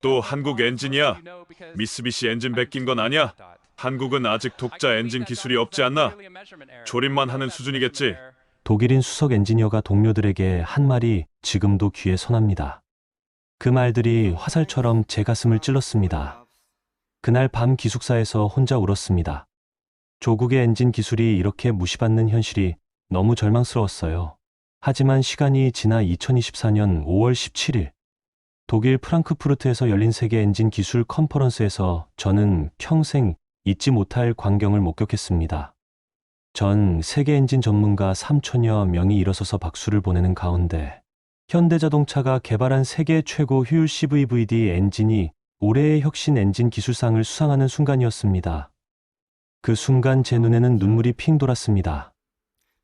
또 한국 엔진이야. 미쓰비시 엔진 베낀 건 아니야. 한국은 아직 독자 엔진 기술이 없지 않나? 조립만 하는 수준이겠지. 독일인 수석 엔지니어가 동료들에게 한 말이 지금도 귀에 선합니다. 그 말들이 화살처럼 제 가슴을 찔렀습니다. 그날 밤 기숙사에서 혼자 울었습니다. 조국의 엔진 기술이 이렇게 무시받는 현실이 너무 절망스러웠어요. 하지만 시간이 지나 2024년 5월 17일, 독일 프랑크푸르트에서 열린 세계 엔진 기술 컨퍼런스에서 저는 평생 잊지 못할 광경을 목격했습니다. 전 세계 엔진 전문가 3천여 명이 일어서서 박수를 보내는 가운데 현대자동차가 개발한 세계 최고 효율 CVVD 엔진이 올해의 혁신 엔진 기술상을 수상하는 순간이었습니다. 그 순간 제 눈에는 눈물이 핑 돌았습니다.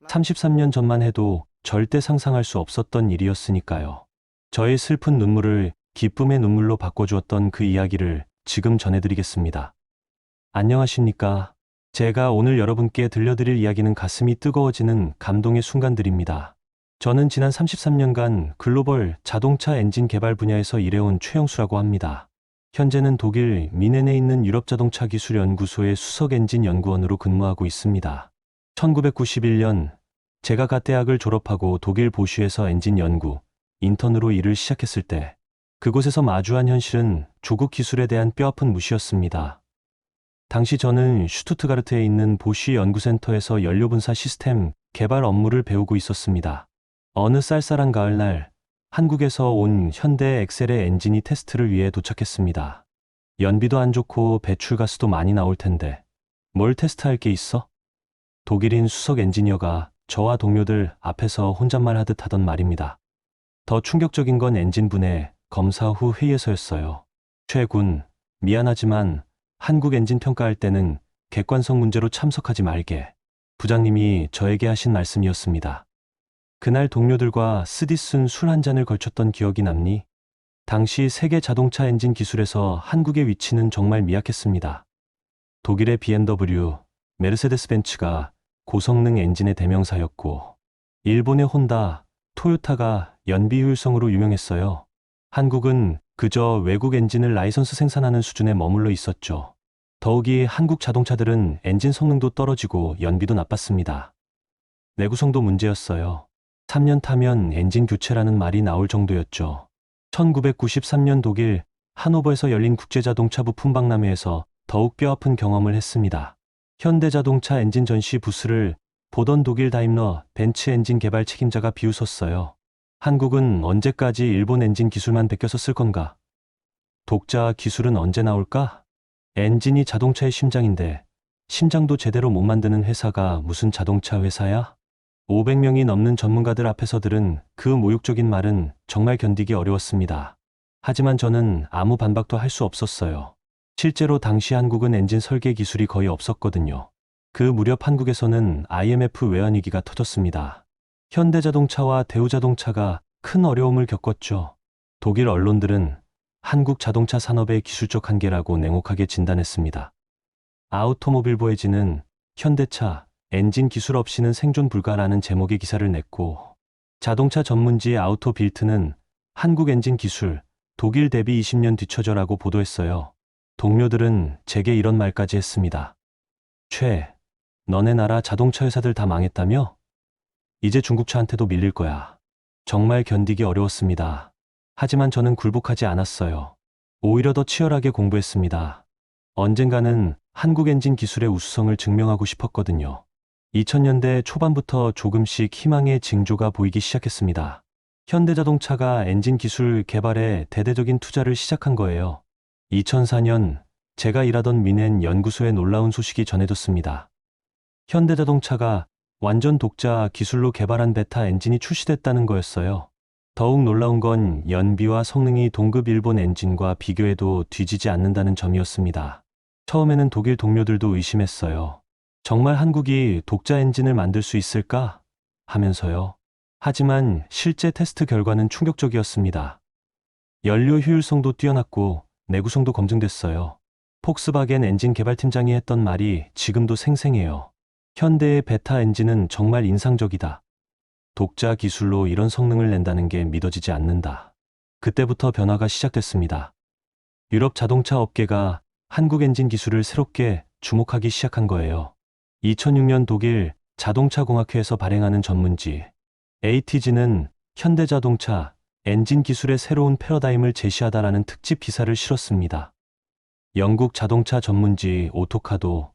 33년 전만 해도 절대 상상할 수 없었던 일이었으니까요. 저의 슬픈 눈물을 기쁨의 눈물로 바꿔주었던 그 이야기를 지금 전해드리겠습니다. 안녕하십니까? 제가 오늘 여러분께 들려드릴 이야기는 가슴이 뜨거워지는 감동의 순간들입니다. 저는 지난 33년간 글로벌 자동차 엔진 개발 분야에서 일해온 최영수라고 합니다. 현재는 독일 미넨에 있는 유럽자동차기술연구소의 수석 엔진 연구원으로 근무하고 있습니다. 1991년 제가 갓 대학을 졸업하고 독일 보쉬에서 엔진 연구, 인턴으로 일을 시작했을 때 그곳에서 마주한 현실은 조국 기술에 대한 뼈아픈 무시였습니다. 당시 저는 슈투트가르트에 있는 보쉬 연구센터에서 연료분사 시스템 개발 업무를 배우고 있었습니다. 어느 쌀쌀한 가을날 한국에서 온 현대 엑셀의 엔진이 테스트를 위해 도착했습니다. 연비도 안 좋고 배출가스도 많이 나올 텐데 뭘 테스트할 게 있어? 독일인 수석 엔지니어가 저와 동료들 앞에서 혼잣말 하듯 하던 말입니다. 더 충격적인 건 엔진 분해 검사 후 회의에서였어요. 최군, 미안하지만 한국 엔진 평가할 때는 객관성 문제로 참석하지 말게. 부장님이 저에게 하신 말씀이었습니다. 그날 동료들과 쓰디쓴 술 한 잔을 걸쳤던 기억이 남니? 당시 세계 자동차 엔진 기술에서 한국의 위치는 정말 미약했습니다. 독일의 BMW, 메르세데스 벤츠가 고성능 엔진의 대명사였고, 일본의 혼다, 토요타가 연비 효율성으로 유명했어요. 한국은 그저 외국 엔진을 라이선스 생산하는 수준에 머물러 있었죠. 더욱이 한국 자동차들은 엔진 성능도 떨어지고 연비도 나빴습니다. 내구성도 문제였어요. 3년 타면 엔진 교체라는 말이 나올 정도였죠. 1993년 독일 하노버에서 열린 국제자동차 부품 박람회에서 더욱 뼈아픈 경험을 했습니다. 현대자동차 엔진 전시 부스를 보던 독일 다임러 벤츠 엔진 개발 책임자가 비웃었어요. 한국은 언제까지 일본 엔진 기술만 베껴서 쓸 건가? 독자 기술은 언제 나올까? 엔진이 자동차의 심장인데 심장도 제대로 못 만드는 회사가 무슨 자동차 회사야? 500명이 넘는 전문가들 앞에서 들은 그 모욕적인 말은 정말 견디기 어려웠습니다. 하지만 저는 아무 반박도 할 수 없었어요. 실제로 당시 한국은 엔진 설계 기술이 거의 없었거든요. 그 무렵 한국에서는 IMF 외환위기가 터졌습니다. 현대자동차와 대우자동차가 큰 어려움을 겪었죠. 독일 언론들은 한국 자동차 산업의 기술적 한계라고 냉혹하게 진단했습니다. 아우토모빌 보이지는 현대차, 엔진 기술 없이는 생존 불가라는 제목의 기사를 냈고, 자동차 전문지 아우토빌트는 한국 엔진 기술, 독일 대비 20년 뒤처져라고 보도했어요. 동료들은 제게 이런 말까지 했습니다. 너네 나라 자동차 회사들 다 망했다며? 이제 중국차한테도 밀릴 거야. 정말 견디기 어려웠습니다. 하지만 저는 굴복하지 않았어요. 오히려 더 치열하게 공부했습니다. 언젠가는 한국 엔진 기술의 우수성을 증명하고 싶었거든요. 2000년대 초반부터 조금씩 희망의 징조가 보이기 시작했습니다. 현대자동차가 엔진 기술 개발에 대대적인 투자를 시작한 거예요. 2004년 제가 일하던 미넨 연구소에 놀라운 소식이 전해졌습니다. 현대자동차가 완전 독자 기술로 개발한 베타 엔진이 출시됐다는 거였어요. 더욱 놀라운 건 연비와 성능이 동급 일본 엔진과 비교해도 뒤지지 않는다는 점이었습니다. 처음에는 독일 동료들도 의심했어요. 정말 한국이 독자 엔진을 만들 수 있을까? 하면서요. 하지만 실제 테스트 결과는 충격적이었습니다. 연료 효율성도 뛰어났고 내구성도 검증됐어요. 폭스바겐 엔진 개발팀장이 했던 말이 지금도 생생해요. 현대의 베타 엔진은 정말 인상적이다. 독자 기술로 이런 성능을 낸다는 게 믿어지지 않는다. 그때부터 변화가 시작됐습니다. 유럽 자동차 업계가 한국 엔진 기술을 새롭게 주목하기 시작한 거예요. 2006년 독일 자동차공학회에서 발행하는 전문지 ATG는 현대자동차 엔진 기술의 새로운 패러다임을 제시하다라는 특집 기사를 실었습니다. 영국 자동차 전문지 오토카도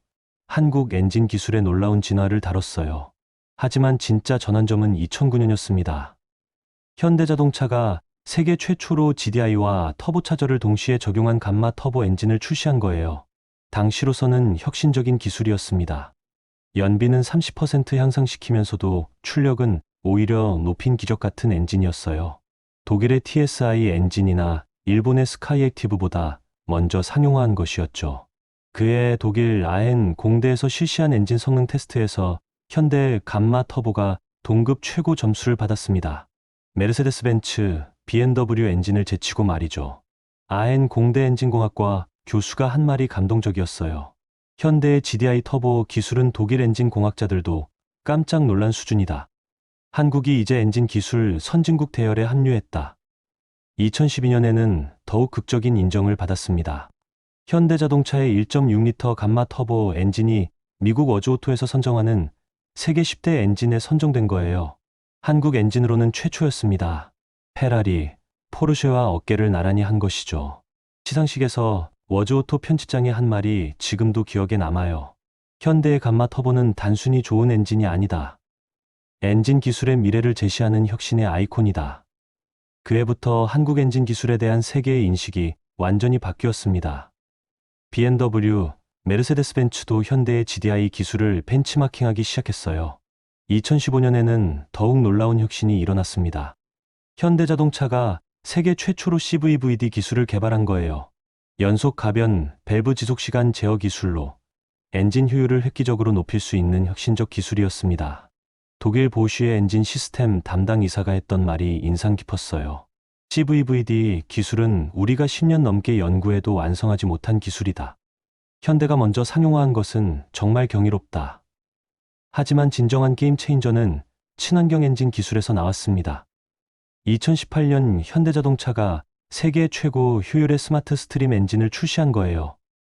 한국 엔진 기술의 놀라운 진화를 다뤘어요. 하지만 진짜 전환점은 2009년이었습니다. 현대자동차가 세계 최초로 GDI와 터보차저를 동시에 적용한 감마 터보 엔진을 출시한 거예요. 당시로서는 혁신적인 기술이었습니다. 연비는 30% 향상시키면서도 출력은 오히려 높인 기적 같은 엔진이었어요. 독일의 TSI 엔진이나 일본의 스카이액티브보다 먼저 상용화한 것이었죠. 그해 독일 아헨 공대에서 실시한 엔진 성능 테스트에서 현대 감마 터보가 동급 최고 점수를 받았습니다. 메르세데스 벤츠, BMW 엔진을 제치고 말이죠. 아헨 공대 엔진공학과 교수가 한 말이 감동적이었어요. 현대의 GDI 터보 기술은 독일 엔진 공학자들도 깜짝 놀란 수준이다. 한국이 이제 엔진 기술 선진국 대열에 합류했다. 2012년에는 더욱 극적인 인정을 받았습니다. 현대자동차의 1.6리터 감마 터보 엔진이 미국 어조오토에서 선정하는 세계 10대 엔진에 선정된 거예요. 한국 엔진으로는 최초였습니다. 페라리, 포르쉐와 어깨를 나란히 한 것이죠. 시상식에서 워즈오토 편집장의 한 말이 지금도 기억에 남아요. 현대의 감마 터보는 단순히 좋은 엔진이 아니다. 엔진 기술의 미래를 제시하는 혁신의 아이콘이다. 그해부터 한국 엔진 기술에 대한 세계의 인식이 완전히 바뀌었습니다. BMW, 메르세데스 벤츠도 현대의 GDI 기술을 벤치마킹하기 시작했어요. 2015년에는 더욱 놀라운 혁신이 일어났습니다. 현대자동차가 세계 최초로 CVVD 기술을 개발한 거예요. 연속 가변 밸브 지속시간 제어 기술로 엔진 효율을 획기적으로 높일 수 있는 혁신적 기술이었습니다. 독일 보쉬의 엔진 시스템 담당 이사가 했던 말이 인상 깊었어요. CVVD 기술은 우리가 10년 넘게 연구해도 완성하지 못한 기술이다. 현대가 먼저 상용화한 것은 정말 경이롭다. 하지만 진정한 게임 체인저는 친환경 엔진 기술에서 나왔습니다. 2018년 현대자동차가 세계 최고 효율의 스마트 스트림 엔진을 출시한 거예요.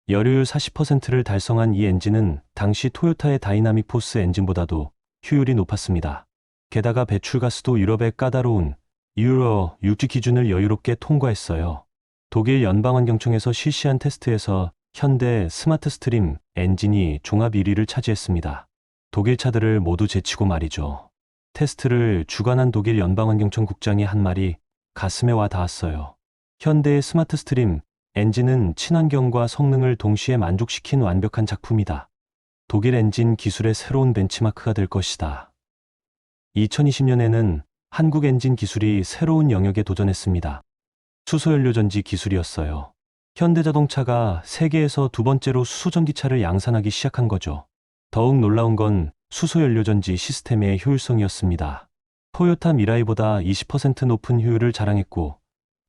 열효율 40%를 달성한 이 엔진은 당시 토요타의 다이나믹 포스 엔진보다도 효율이 높았습니다. 게다가 배출가스도 유럽의 까다로운 유로 6G 기준을 여유롭게 통과했어요. 독일 연방환경청에서 실시한 테스트에서 현대 스마트 스트림 엔진이 종합 1위를 차지했습니다. 독일 차들을 모두 제치고 말이죠. 테스트를 주관한 독일 연방환경청 국장의 한 말이 가슴에 와 닿았어요. 현대의 스마트 스트림 엔진은 친환경과 성능을 동시에 만족시킨 완벽한 작품이다. 독일 엔진 기술의 새로운 벤치마크가 될 것이다. 2020년에는 한국 엔진 기술이 새로운 영역에 도전했습니다. 수소연료전지 기술이었어요. 현대자동차가 세계에서 두 번째로 수소전기차를 양산하기 시작한 거죠. 더욱 놀라운 건 수소연료전지 시스템의 효율성이었습니다. 토요타 미라이보다 20% 높은 효율을 자랑했고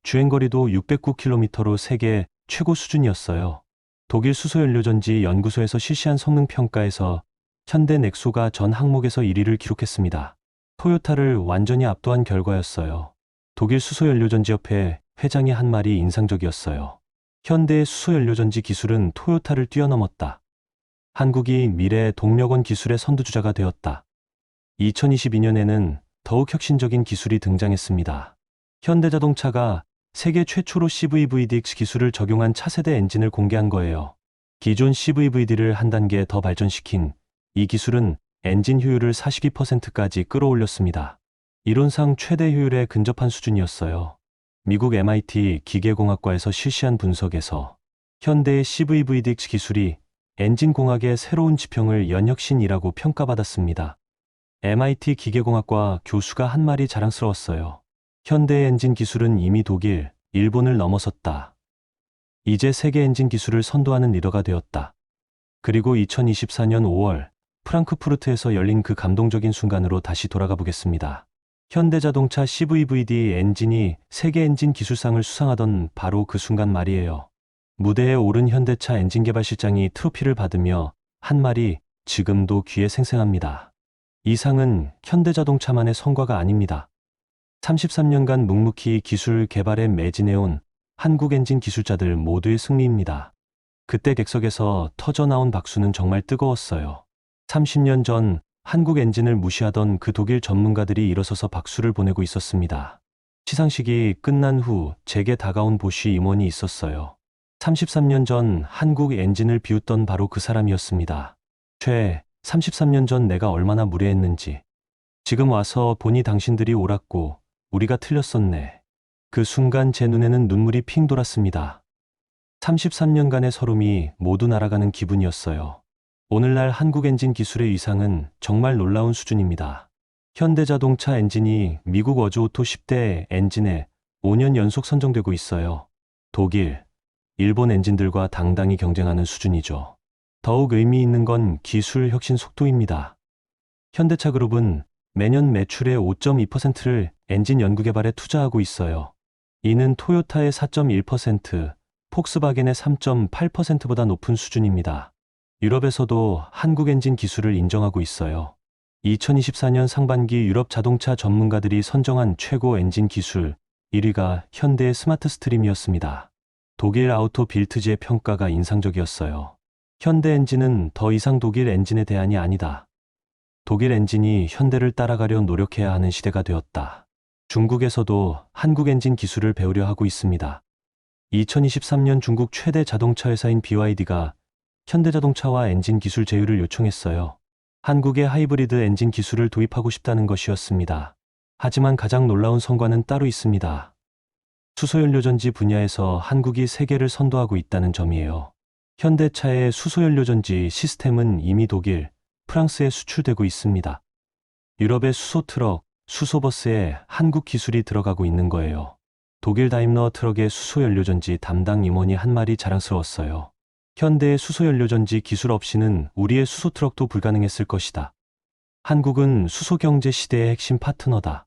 주행거리도 609km로 세계 최고 수준이었어요. 독일 수소연료전지 연구소에서 실시한 성능평가에서 현대 넥소가 전 항목에서 1위를 기록했습니다. 토요타를 완전히 압도한 결과였어요. 독일 수소연료전지협회 회장의 한 말이 인상적이었어요. 현대의 수소연료전지 기술은 토요타를 뛰어넘었다. 한국이 미래 동력원 기술의 선두주자가 되었다. 2022년에는 더욱 혁신적인 기술이 등장했습니다. 현대자동차가 세계 최초로 CVVDX 기술을 적용한 차세대 엔진을 공개한 거예요. 기존 CVVD를 한 단계 더 발전시킨 이 기술은 엔진 효율을 42%까지 끌어올렸습니다. 이론상 최대 효율에 근접한 수준이었어요. 미국 MIT 기계공학과에서 실시한 분석에서 현대의 CVVDX 기술이 엔진공학의 새로운 지평을 연 혁신이라고 평가받았습니다. MIT 기계공학과 교수가 한 말이 자랑스러웠어요. 현대의 엔진 기술은 이미 독일, 일본을 넘어섰다. 이제 세계 엔진 기술을 선도하는 리더가 되었다. 그리고 2024년 5월 프랑크푸르트에서 열린 그 감동적인 순간으로 다시 돌아가 보겠습니다. 현대자동차 CVVD 엔진이 세계 엔진 기술상을 수상하던 바로 그 순간 말이에요. 무대에 오른 현대차 엔진개발실장이 트로피를 받으며 한 말이 지금도 귀에 생생합니다. 이 상은 현대자동차만의 성과가 아닙니다. 33년간 묵묵히 기술 개발에 매진해온 한국 엔진 기술자들 모두의 승리입니다. 그때 객석에서 터져나온 박수는 정말 뜨거웠어요. 30년 전 한국 엔진을 무시하던 그 독일 전문가들이 일어서서 박수를 보내고 있었습니다. 시상식이 끝난 후 제게 다가온 보쉬 임원이 있었어요. 33년 전 한국 엔진을 비웃던 바로 그 사람이었습니다. 33년 전 내가 얼마나 무례했는지. 지금 와서 보니 당신들이 옳았고 우리가 틀렸었네. 그 순간 제 눈에는 눈물이 핑 돌았습니다. 33년간의 서름이 모두 날아가는 기분이었어요. 오늘날 한국 엔진 기술의 위상은 정말 놀라운 수준입니다. 현대자동차 엔진이 미국 어조오토 10대 엔진에 5년 연속 선정되고 있어요. 독일, 일본 엔진들과 당당히 경쟁하는 수준이죠. 더욱 의미 있는 건 기술 혁신 속도입니다. 현대차 그룹은 매년 매출의 5.2%를 엔진 연구 개발에 투자하고 있어요. 이는 토요타의 4.1%, 폭스바겐의 3.8%보다 높은 수준입니다. 유럽에서도 한국 엔진 기술을 인정하고 있어요. 2024년 상반기 유럽 자동차 전문가들이 선정한 최고 엔진 기술 1위가 현대의 스마트 스트림이었습니다. 독일 아우토 빌트지의 평가가 인상적이었어요. 현대 엔진은 더 이상 독일 엔진의 대안이 아니다. 독일 엔진이 현대를 따라가려 노력해야 하는 시대가 되었다. 중국에서도 한국 엔진 기술을 배우려 하고 있습니다. 2023년 중국 최대 자동차 회사인 BYD가 현대자동차와 엔진 기술 제휴를 요청했어요. 한국의 하이브리드 엔진 기술을 도입하고 싶다는 것이었습니다. 하지만 가장 놀라운 성과는 따로 있습니다. 수소연료전지 분야에서 한국이 세계를 선도하고 있다는 점이에요. 현대차의 수소연료전지 시스템은 이미 독일, 프랑스에 수출되고 있습니다. 유럽의 수소트럭, 수소버스에 한국 기술이 들어가고 있는 거예요. 독일 다임러 트럭의 수소연료전지 담당 임원이 한 말이 자랑스러웠어요. 현대의 수소연료전지 기술 없이는 우리의 수소트럭도 불가능했을 것이다. 한국은 수소경제 시대의 핵심 파트너다.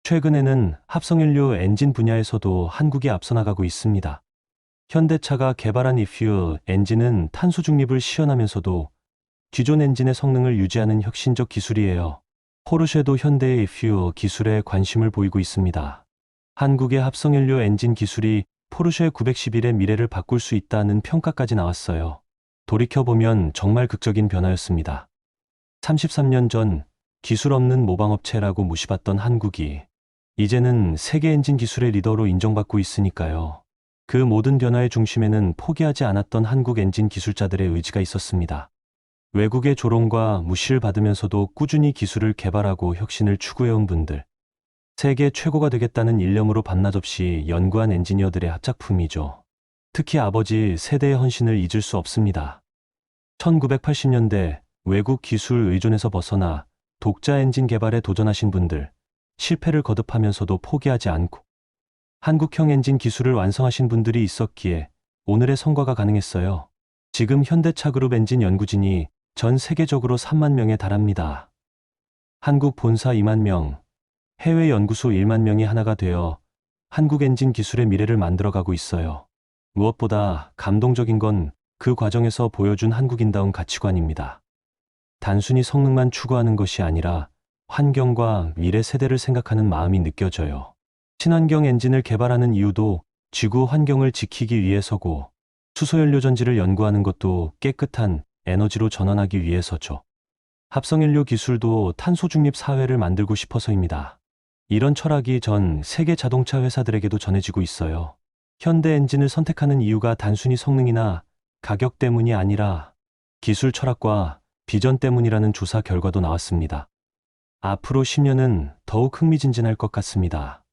최근에는 합성연료 엔진 분야에서도 한국이 앞서 나가고 있습니다. 현대차가 개발한 이퓨 엔진은 탄소 중립을 시연하면서도 기존 엔진의 성능을 유지하는 혁신적 기술이에요. 포르쉐도 현대의 이퓨 기술에 관심을 보이고 있습니다. 한국의 합성연료 엔진 기술이 포르쉐 911의 미래를 바꿀 수 있다는 평가까지 나왔어요. 돌이켜보면 정말 극적인 변화였습니다. 33년 전 기술 없는 모방업체라고 무시받던 한국이 이제는 세계 엔진 기술의 리더로 인정받고 있으니까요. 그 모든 변화의 중심에는 포기하지 않았던 한국 엔진 기술자들의 의지가 있었습니다. 외국의 조롱과 무시를 받으면서도 꾸준히 기술을 개발하고 혁신을 추구해온 분들. 세계 최고가 되겠다는 일념으로 반나절 없이 연구한 엔지니어들의 합작품이죠. 특히 아버지 세대의 헌신을 잊을 수 없습니다. 1980년대 외국 기술 의존에서 벗어나 독자 엔진 개발에 도전하신 분들, 실패를 거듭하면서도 포기하지 않고 한국형 엔진 기술을 완성하신 분들이 있었기에 오늘의 성과가 가능했어요. 지금 현대차 그룹 엔진 연구진이 전 세계적으로 3만 명에 달합니다. 한국 본사 2만 명, 해외 연구소 1만 명이 하나가 되어 한국 엔진 기술의 미래를 만들어가고 있어요. 무엇보다 감동적인 건 그 과정에서 보여준 한국인다운 가치관입니다. 단순히 성능만 추구하는 것이 아니라 환경과 미래 세대를 생각하는 마음이 느껴져요. 친환경 엔진을 개발하는 이유도 지구 환경을 지키기 위해서고 수소연료 전지를 연구하는 것도 깨끗한 에너지로 전환하기 위해서죠. 합성연료 기술도 탄소 중립 사회를 만들고 싶어서입니다. 이런 철학이 전 세계 자동차 회사들에게도 전해지고 있어요. 현대 엔진을 선택하는 이유가 단순히 성능이나 가격 때문이 아니라 기술 철학과 비전 때문이라는 조사 결과도 나왔습니다. 앞으로 10년은 더욱 흥미진진할 것 같습니다.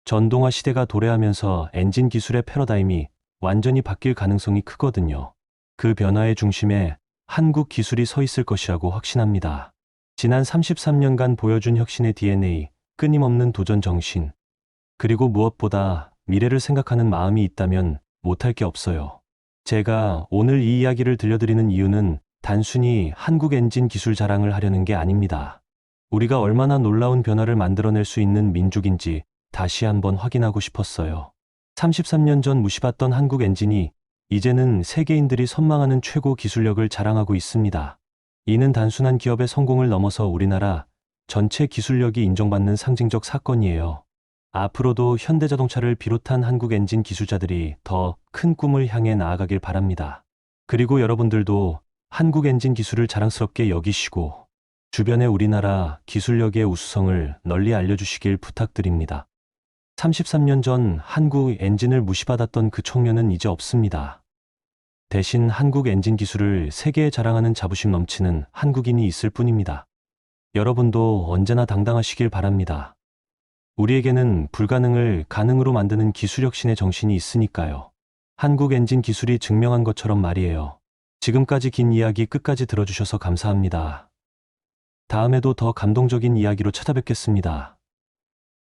전동화 시대가 도래하면서 엔진 기술의 패러다임이 완전히 바뀔 가능성이 크거든요. 그 변화의 중심에 한국 기술이 서 있을 것이라고 확신합니다. 지난 33년간 보여준 혁신의 DNA, 끊임없는 도전 정신, 그리고 무엇보다 미래를 생각하는 마음이 있다면 못할 게 없어요. 제가 오늘 이 이야기를 들려드리는 이유는 단순히 한국 엔진 기술 자랑을 하려는 게 아닙니다. 우리가 얼마나 놀라운 변화를 만들어낼 수 있는 민족인지 다시 한번 확인하고 싶었어요. 33년 전 무시받던 한국 엔진이 이제는 세계인들이 선망하는 최고 기술력을 자랑하고 있습니다. 이는 단순한 기업의 성공을 넘어서 우리나라 전체 기술력이 인정받는 상징적 사건이에요. 앞으로도 현대자동차를 비롯한 한국 엔진 기술자들이 더 큰 꿈을 향해 나아가길 바랍니다. 그리고 여러분들도 한국 엔진 기술을 자랑스럽게 여기시고 주변의 우리나라 기술력의 우수성을 널리 알려주시길 부탁드립니다. 33년 전 한국 엔진을 무시받았던 그 청년은 이제 없습니다. 대신 한국 엔진 기술을 세계에 자랑하는 자부심 넘치는 한국인이 있을 뿐입니다. 여러분도 언제나 당당하시길 바랍니다. 우리에게는 불가능을 가능으로 만드는 기술혁신의 정신이 있으니까요. 한국 엔진 기술이 증명한 것처럼 말이에요. 지금까지 긴 이야기 끝까지 들어주셔서 감사합니다. 다음에도 더 감동적인 이야기로 찾아뵙겠습니다.